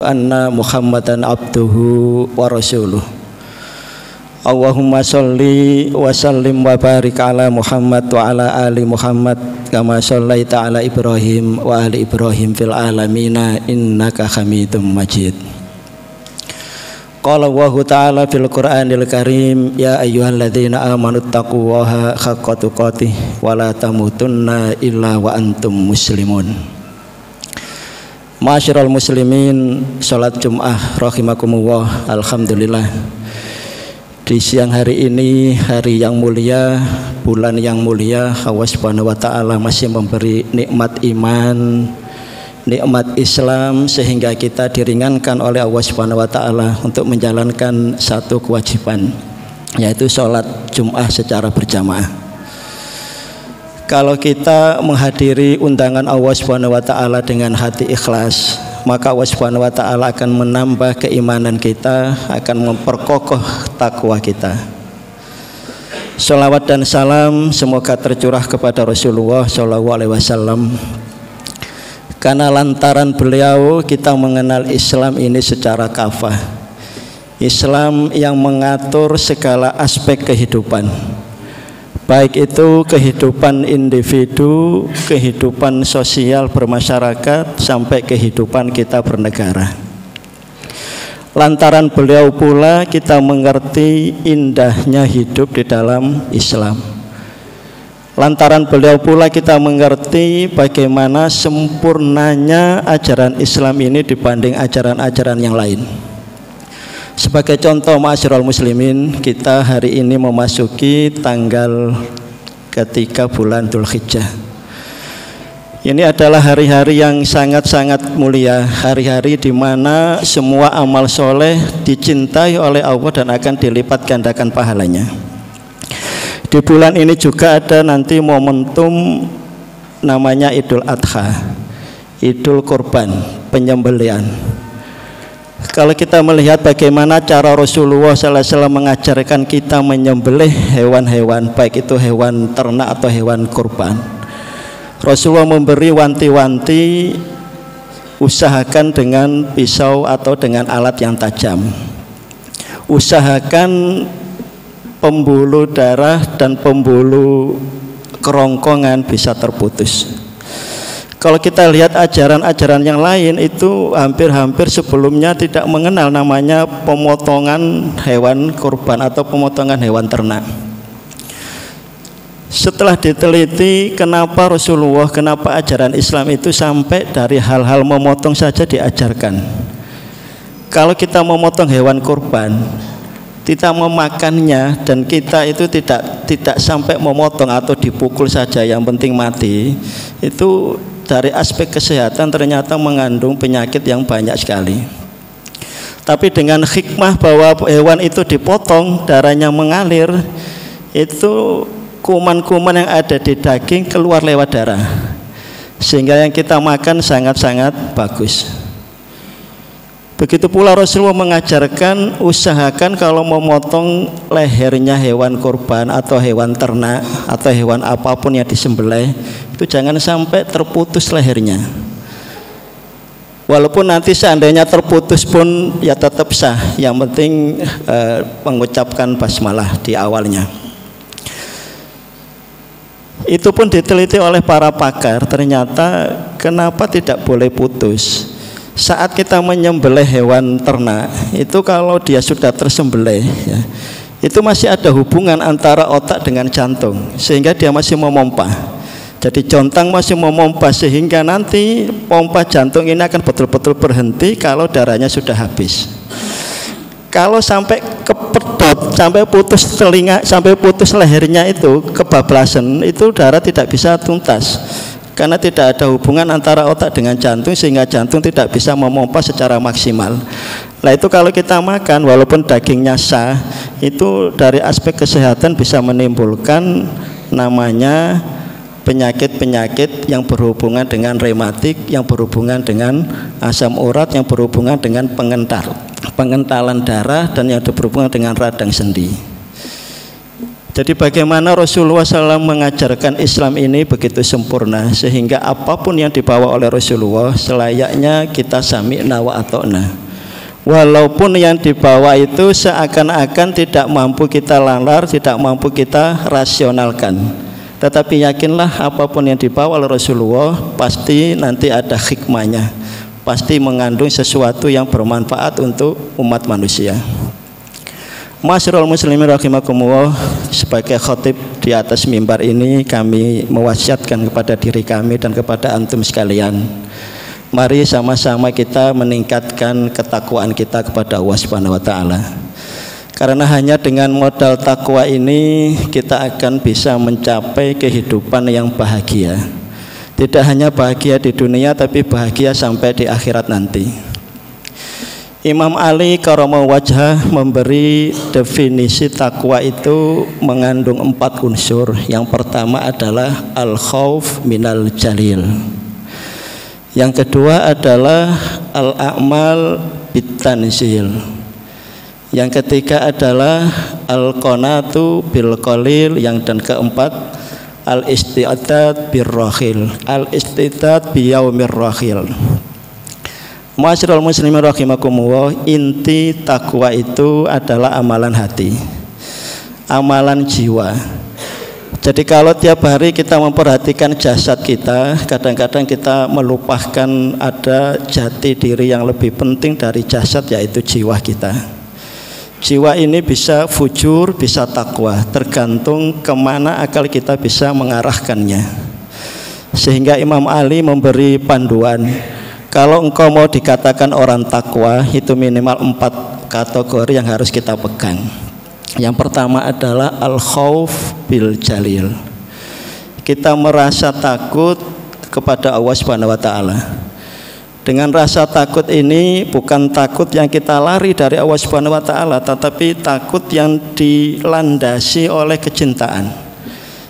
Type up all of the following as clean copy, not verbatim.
anna Muhammadan abduhu wa rasuluh. Allahumma sholli wa sallim wa barik ala Muhammad wa ala ali Muhammad kama shallaita ala Ibrahim wa ali Ibrahim fil alamina innaka Hamidum Majid. Qala Allahu ta'ala fil Qur'anil Karim ya ayyuhalladzina amanu taqullaha haqqa tuqatih wa la tamutunna illa wa antum muslimun. Ma'asyiral muslimin, salat Jumat rahimakumullah. Alhamdulillah, di siang hari ini, hari yang mulia, bulan yang mulia, Allah Subhanahu wa taala masih memberi nikmat iman, nikmat Islam, sehingga kita diringankan oleh Allah Subhanahu wa taala untuk menjalankan satu kewajiban, yaitu salat Jumat secara berjamaah. Kalau kita menghadiri undangan Allah Subhanahu wa taala dengan hati ikhlas, maka Allah Subhanahu wa taala akan menambah keimanan kita, akan memperkokoh takwa kita. Shalawat dan salam semoga tercurah kepada Rasulullah sallallahu alaihi wasallam. Karena lantaran beliau kita mengenal Islam ini secara kafah. Islam yang mengatur segala aspek kehidupan, baik itu kehidupan individu, kehidupan sosial bermasyarakat, sampai kehidupan kita bernegara. Lantaran beliau pula kita mengerti indahnya hidup di dalam Islam. Lantaran beliau pula kita mengerti bagaimana sempurnanya ajaran Islam ini dibanding ajaran-ajaran yang lain. Sebagai contoh, ma'asyiral muslimin, kita hari ini memasuki tanggal ketiga bulan Dzulhijjah. Ini adalah hari-hari yang sangat-sangat mulia, hari-hari di mana semua amal soleh dicintai oleh Allah dan akan dilipat gandakan pahalanya. Di bulan ini juga ada nanti momentum namanya Idul Adha, Idul Kurban, penyembelihan. Kalau kita melihat bagaimana cara Rasulullah SAW mengajarkan kita menyembelih hewan-hewan, baik itu hewan ternak atau hewan kurban, Rasulullah memberi wanti-wanti, usahakan dengan pisau atau dengan alat yang tajam, usahakan pembuluh darah dan pembuluh kerongkongan bisa terputus. Kalau kita lihat ajaran-ajaran yang lain itu hampir-hampir sebelumnya tidak mengenal namanya pemotongan hewan kurban atau pemotongan hewan ternak. Setelah diteliti kenapa Rasulullah, kenapa ajaran Islam itu sampai dari hal-hal memotong saja diajarkan. Kalau kita memotong hewan kurban, kita memakannya dan kita itu tidak sampai memotong atau dipukul saja, yang penting mati, itu dari aspek kesehatan ternyata mengandung penyakit yang banyak sekali. Tapi dengan hikmah bahwa hewan itu dipotong, darahnya mengalir, itu kuman-kuman yang ada di daging keluar lewat darah, sehingga yang kita makan sangat-sangat bagus. Begitu pula Rasulullah mengajarkan, usahakan kalau memotong lehernya hewan kurban atau hewan ternak atau hewan apapun yang disembelih, itu jangan sampai terputus lehernya. Walaupun nanti seandainya terputus pun ya tetap sah, yang penting mengucapkan basmalah di awalnya. Itu pun diteliti oleh para pakar, ternyata kenapa tidak boleh putus. Saat kita menyembelih hewan ternak, itu kalau dia sudah tersembelih ya, itu masih ada hubungan antara otak dengan jantung, sehingga dia masih memompa. Jadi jontang masih memompa, sehingga nanti pompa jantung ini akan betul-betul berhenti kalau darahnya sudah habis. Kalau sampai kepedot, sampai putus telinga, sampai putus lehernya itu kebablasan, itu darah tidak bisa tuntas, karena tidak ada hubungan antara otak dengan jantung, sehingga jantung tidak bisa memompa secara maksimal. Nah itu kalau kita makan walaupun dagingnya sah, itu dari aspek kesehatan bisa menimbulkan namanya penyakit-penyakit yang berhubungan dengan rematik, yang berhubungan dengan asam urat, yang berhubungan dengan pengentalan darah, dan yang berhubungan dengan radang sendi. Jadi bagaimana Rasulullah SAW mengajarkan Islam ini begitu sempurna, sehingga apapun yang dibawa oleh Rasulullah selayaknya kita sami'na wa ata'na. Walaupun yang dibawa itu seakan-akan tidak mampu kita lalar, tidak mampu kita rasionalkan, tetapi yakinlah apapun yang dibawa oleh Rasulullah pasti nanti ada hikmahnya, pasti mengandung sesuatu yang bermanfaat untuk umat manusia. Masyarul muslimin rahimakumullah, sebagai khatib di atas mimbar ini kami mewasiatkan kepada diri kami dan kepada antum sekalian, mari sama-sama kita meningkatkan ketakwaan kita kepada Allah Subhanahu wa taala. Karena hanya dengan modal takwa ini kita akan bisa mencapai kehidupan yang bahagia. Tidak hanya bahagia di dunia, tapi bahagia sampai di akhirat nanti. Imam Ali karomah wajhah memberi definisi takwa itu mengandung 4 unsur. Yang pertama adalah al-khauf minal jalil. Yang kedua adalah al-a'mal bitanzil. Yang ketiga adalah al-qanatu bil qalil. Dan keempat al-isti'dad bir rahil. Al-isti'dad bi yaumir rahil. Masyarul muslimin rahimakumullah, inti takwa itu adalah amalan hati, amalan jiwa. Jadi kalau tiap hari kita memperhatikan jasad kita, kadang-kadang kita melupakan ada jati diri yang lebih penting dari jasad, yaitu jiwa kita. Jiwa ini bisa fujur, bisa takwa, tergantung kemana akal kita bisa mengarahkannya. Sehingga Imam Ali memberi panduan, kalau engkau mau dikatakan orang takwa, itu minimal 4 kategori yang harus kita pegang. Yang pertama adalah al-khauf bil jalil. Kita merasa takut kepada Allah Subhanahu wa taala. Dengan rasa takut ini bukan takut yang kita lari dari Allah Subhanahu wa taala, tetapi takut yang dilandasi oleh kecintaan.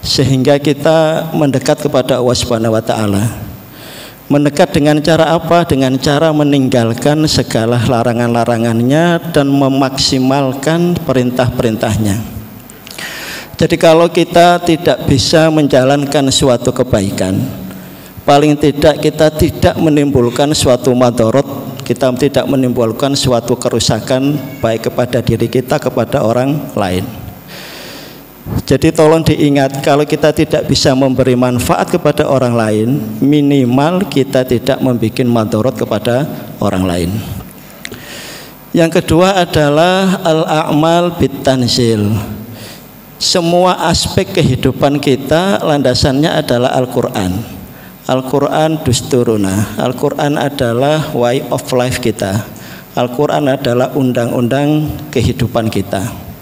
Sehingga kita mendekat kepada Allah Subhanahu wa taala. Mendekat dengan cara apa? Dengan cara meninggalkan segala larangan-larangannya dan memaksimalkan perintah-perintahnya. Jadi kalau kita tidak bisa menjalankan suatu kebaikan, paling tidak kita tidak menimbulkan suatu madorot, kita tidak menimbulkan suatu kerusakan baik kepada diri kita, kepada orang lain. Jadi tolong diingat, kalau kita tidak bisa memberi manfaat kepada orang lain, minimal kita tidak membuat madorot kepada orang lain. Yang kedua adalah al-a'mal bitanzil. Semua aspek kehidupan kita landasannya adalah Al-Quran. Al-Quran dusturuna. Al-Quran adalah way of life kita. Al-Quran adalah undang-undang kehidupan kita.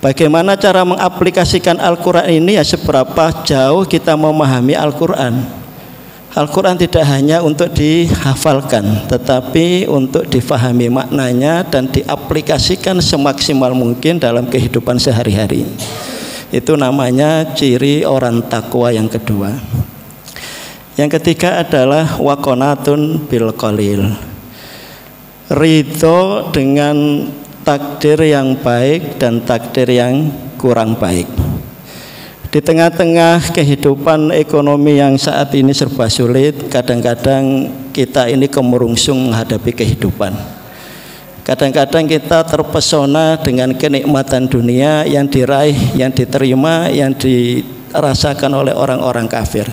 Bagaimana cara mengaplikasikan Al-Quran ini? Ya, seberapa jauh kita memahami Al-Quran. Al-Quran tidak hanya untuk dihafalkan, tetapi untuk difahami maknanya dan diaplikasikan semaksimal mungkin dalam kehidupan sehari-hari. Itu namanya ciri orang takwa yang kedua. Yang ketiga adalah waqanatun bil qalil. Ridho dengan takdir yang baik dan takdir yang kurang baik. Di tengah-tengah kehidupan ekonomi yang saat ini serba sulit, kadang-kadang kita ini kemurungsung menghadapi kehidupan. Kadang-kadang kita terpesona dengan kenikmatan dunia yang diraih, yang diterima, yang dirasakan oleh orang-orang kafir.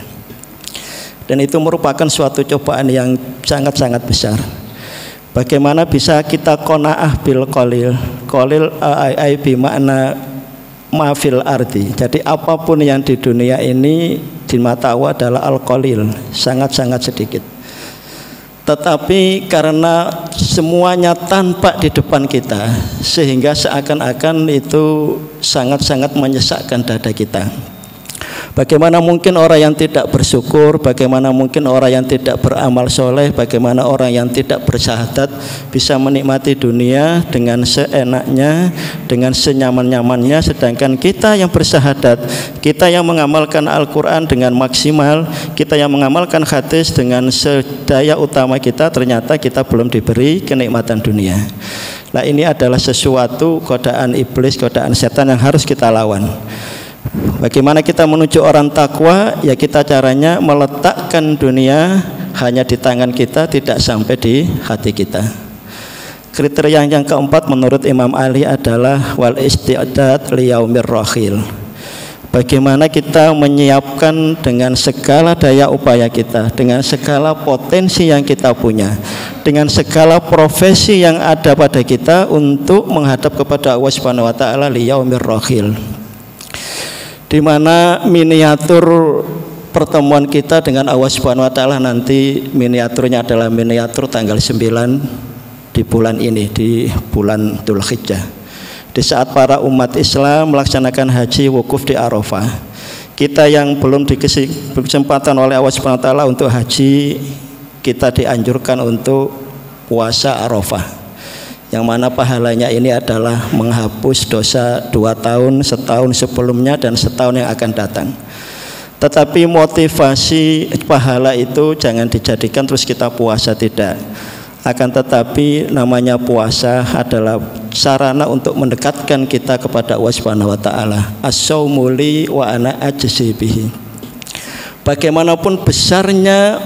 Dan itu merupakan suatu cobaan yang sangat-sangat besar. Bagaimana bisa kita qanaah bil qalil? Qalil ai bi makna ma fil ardi. Jadi apapun yang di dunia ini di mata Allah adalah al-qalil, sangat-sangat sedikit. Tetapi karena semuanya tampak di depan kita, sehingga seakan-akan itu sangat-sangat menyesakkan dada kita. Bagaimana mungkin orang yang tidak bersyukur, bagaimana mungkin orang yang tidak beramal soleh, bagaimana orang yang tidak bersyahadat bisa menikmati dunia dengan seenaknya, dengan senyaman-nyamannya, sedangkan kita yang bersyahadat, kita yang mengamalkan Al-Quran dengan maksimal, kita yang mengamalkan hadis dengan sedaya utama kita, ternyata kita belum diberi kenikmatan dunia. Nah, ini adalah sesuatu godaan iblis, godaan setan yang harus kita lawan. Bagaimana kita menuju orang takwa? Ya kita caranya meletakkan dunia hanya di tangan kita, tidak sampai di hati kita. Kriteria yang keempat menurut Imam Ali adalah wal isti'dad liyaumir rahil. Bagaimana kita menyiapkan dengan segala daya upaya kita, dengan segala potensi yang kita punya, dengan segala profesi yang ada pada kita untuk menghadap kepada Allah Subhanahu wa taala liyaumir rahil. Di mana miniatur pertemuan kita dengan Allah Subhanahu wa taala nanti miniaturnya adalah miniatur tanggal 9 di bulan ini, di bulan Dzulhijjah. Di saat para umat Islam melaksanakan haji wukuf di Arafah. Kita yang belum dikasih kesempatan oleh Allah Subhanahu wa taala untuk haji, kita dianjurkan untuk puasa Arafah. Yang mana pahalanya ini adalah menghapus dosa 2 tahun, setahun sebelumnya dan setahun yang akan datang. Tetapi motivasi pahala itu jangan dijadikan terus kita puasa, tidak. Akan tetapi namanya puasa adalah sarana untuk mendekatkan kita kepada Allah Subhanahu wa taala. As-saumu li wa ana ajzi bihi. Bagaimanapun besarnya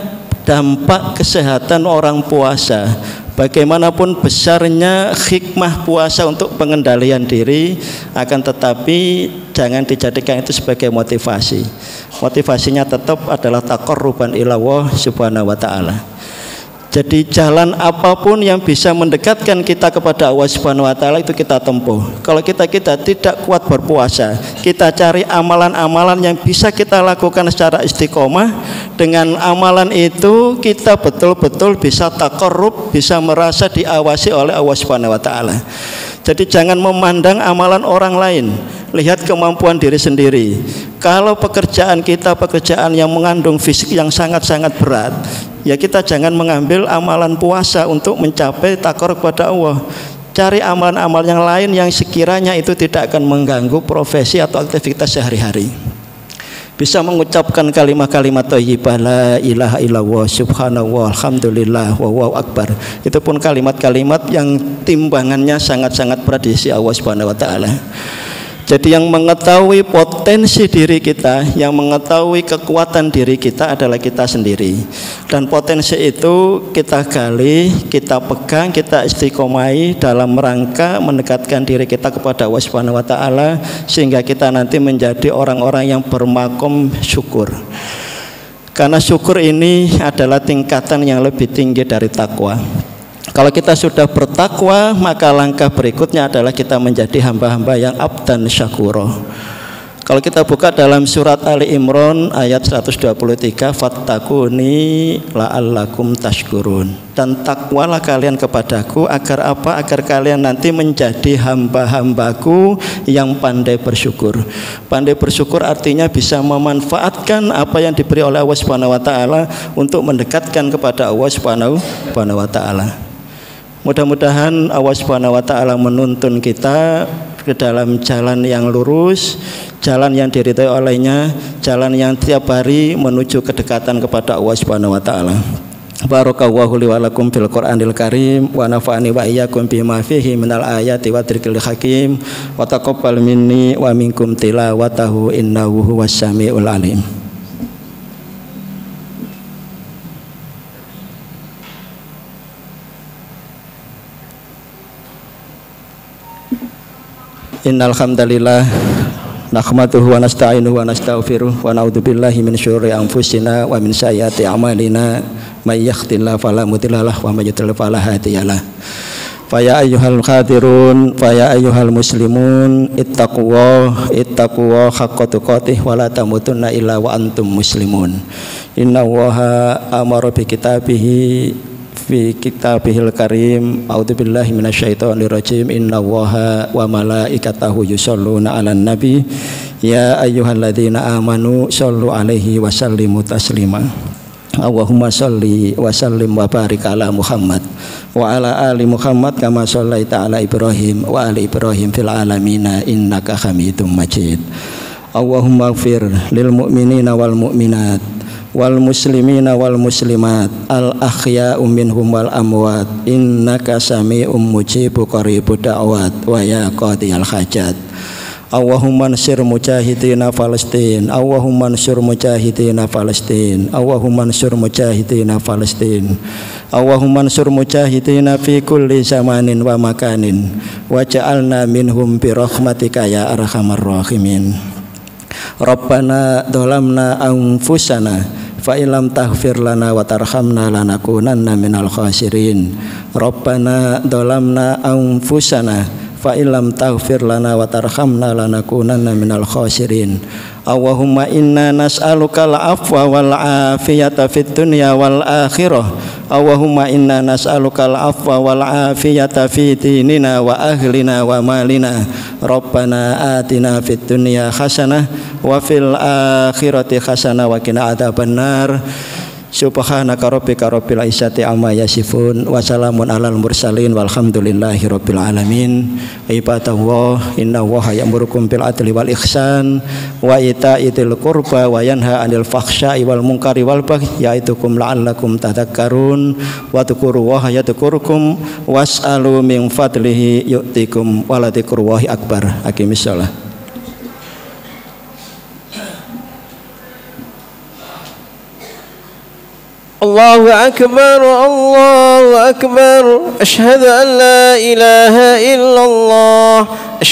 dampak kesehatan orang puasa, bagaimanapun besarnya hikmah puasa untuk pengendalian diri, akan tetapi jangan dijadikan itu sebagai motivasi. Motivasinya tetap adalah taqarruban ila Allah Subhanahu wa taala. Jadi jalan apapun yang bisa mendekatkan kita kepada Allah Subhanahu wa taala itu kita tempuh. Kalau kita tidak kuat berpuasa, kita cari amalan-amalan yang bisa kita lakukan secara istiqomah. Dengan amalan itu kita betul-betul bisa taqarrub, bisa merasa diawasi oleh Allah Subhanahu wa taala. Jadi jangan memandang amalan orang lain, lihat kemampuan diri sendiri. Kalau pekerjaan kita pekerjaan yang mengandung fisik yang sangat-sangat berat, ya kita jangan mengambil amalan puasa untuk mencapai taqarrub kepada Allah. Cari amalan-amalan yang lain yang sekiranya itu tidak akan mengganggu profesi atau aktivitas sehari-hari. Bisa mengucapkan kalimat-kalimat thayyibah la ilaha illallah subhanallah alhamdulillah wallahu akbar. Itu pun kalimat-kalimat yang timbangannya sangat-sangat berat di sisi Allah Subhanahu wa taala. Jadi yang mengetahui potensi diri kita, yang mengetahui kekuatan diri kita adalah kita sendiri. Dan potensi itu kita gali, kita pegang, kita istiqomai dalam rangka mendekatkan diri kita kepada Allah Subhanahu wa taala sehingga kita nanti menjadi orang-orang yang bermakom syukur. Karena syukur ini adalah tingkatan yang lebih tinggi dari takwa. Kalau kita sudah bertakwa, maka langkah berikutnya adalah kita menjadi hamba-hamba yang abdan syakuro. Kalau kita buka dalam surat Ali Imran ayat 123, fattakuni la'allakum tashkurun. Dan takwalah kalian kepadaku agar apa? Agar kalian nanti menjadi hamba-hambaku yang pandai bersyukur. Pandai bersyukur artinya bisa memanfaatkan apa yang diberi oleh Allah Subhanahu wa taala untuk mendekatkan kepada Allah Subhanahu wa taala. Mudah-mudahan Allah Subhanahu wa taala menuntun kita ke dalam jalan yang lurus, jalan yang diridhai olehnya, jalan yang tiap hari menuju kedekatan kepada Allah Subhanahu wa taala. Barakallahu li wa lakum fil Qur'anil Karim wa nafa'ani wa iyyakum bima fihi minal ayati wa dzikril hakim wa taqabbal minni wa minkum tilawatahu innahu huwas samiul alim. Innal hamdalillah nahmaduhu wa nasta'inuhu wa nastaghfiruh wa na'udzubillahi min syururi anfusina wa min sayyiati a'malina may yahdihillahu fala mudhillalah wa may yudhlil fala hadiyalah. Fa ya ayyuhal hadirun fa ya ayyuhal muslimun ittaqwa haqqa tuqatih wa la tamutunna illa wa antum muslimun. Innallaha amara bi kitabihi fi kitabihil karim a'udzubillahi minasyaitonir rajim innallaha wa malaikatahu yusholluna 'alan nabi Ya ayyuhalladzina amanu shollu alaihi wa sallimu taslima. Allahumma sholli wa sallim wa barik ala Muhammad wa ala ali Muhammad kama shallaita ala Ibrahim wa ali Ibrahim fil alamina innaka Hamidum Majid. Allahumma ighfir lil mu'minina wal mu'minat wal muslimina wal muslimat al ahya'u minhum wal amwat innaka sami'um mujibu qaribud da'wat wa ya qadiyal hajat. Allahumma ansur mujahidina Palestin. Allahumma ansur mujahidina Palestin. Allahumma ansur mujahidina Palestin. Allahumma ansur mujahidina fi kulli zamanin wa makanin waj'alna minhum bi rahmatika ya arhamar rahimin. Rabbana dhalamna anfusana fa illam taghfir lana wa tarhamna lanakunanna minal khasirin. Rabbana dhalamna anfusana fa illam taghfir lana wa tarhamna lanakunanna minal khasirin. Allahumma inna nas'alukal afwa wal afiyata fid dunya wal akhirah. Allahumma inna nas'alukal afwa wal afiyata fi dinina wa ahlina wa malina. Rabbana atina fid dunya hasanah wa fil akhirati hasanah wa qina adzabannar. Subhanaka rabbika rabbil izzati amma yasifun wa salamun alal mursalin walhamdulillahi rabbil alamin. Ibadallah, innallaha ya'murukum bil adli wal ihsan wa ita'idzil qurba wa yanha 'anil fahsya'i wal munkari wal baghi ya'idukum la'allakum tadhakkarun wa dzkurullaha yadhkurukum was'alu min fadlihi yu'tikum wa la dzikrullahi akbar. Aqimis shalah. الله أكبر الله أكبر أشهد أن لا إله إلا الله